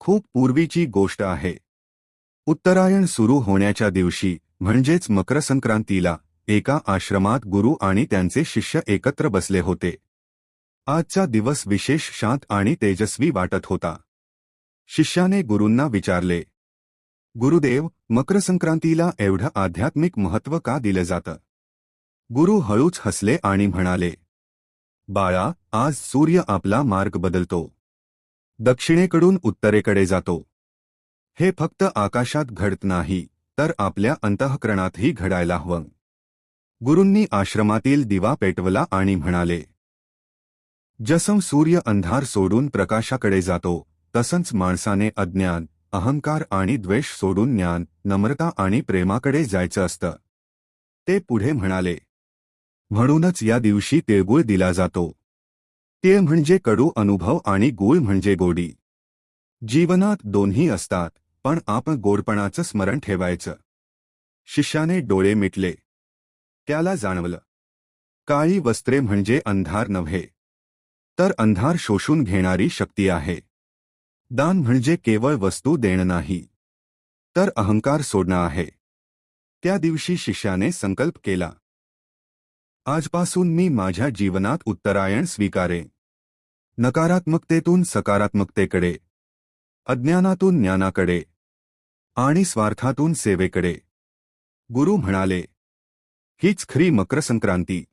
खूप पूर्वीची गोष्ट आहे. उत्तरायण सुरू होण्याच्या दिवशी म्हणजेच मकर संक्रांतीला एका आश्रमात गुरु आणि त्यांचे शिष्य एकत्र बसले होते. आजचा दिवस विशेष शांत आणि तेजस्वी वाटत होता. शिष्याने गुरूंना विचारले, गुरुदेव, मकर संक्रांतीला एवढं आध्यात्मिक महत्त्व का दिलं जातं? गुरु हळूच हसले आणि म्हणाले, बाळा, आज सूर्य आपला मार्ग बदलतो. दक्षिणेकडून उत्तरेकडे जातो. हे फक्त आकाशात घडत नाही, तर आपल्या अंतःकरणातही घडायला हवं. गुरूंनी आश्रमातील दिवा पेटवला आणि म्हणाले, जसं सूर्य अंधार सोडून प्रकाशाकडे जातो, तसंच माणसाने अज्ञान, अहंकार आणि द्वेष सोडून ज्ञान, नम्रता आणि प्रेमाकडे जायचं असतं. ते पुढे म्हणाले, म्हणूनच या दिवशी तिळगुळ दिला जातो. तीळ म्हणजे कडू अनुभव आणि गूळ म्हणजे गोडी. जीवनात दोन्ही असतात, पण आपण गोडपणाचं स्मरण ठेवायचं. शिष्याने डोळे मिटले. त्याला जाणवलं, काळी वस्त्रे म्हणजे अंधार नव्हे, तर अंधार शोषून घेणारी शक्ती आहे. दान म्हणजे केवळ वस्तू देणं नाही, तर अहंकार सोडणं आहे. त्या दिवशी शिष्याने संकल्प केला, आजपासून मी माझ्या जीवनात उत्तरायण स्वीकारेन. नकारात्मकतेतून सकारात्मकतेकडे, अज्ञानातून ज्ञानाकडे आणि स्वार्थातून सेवेकडे. गुरु म्हणाले, हीच खरी मकर संक्रांती.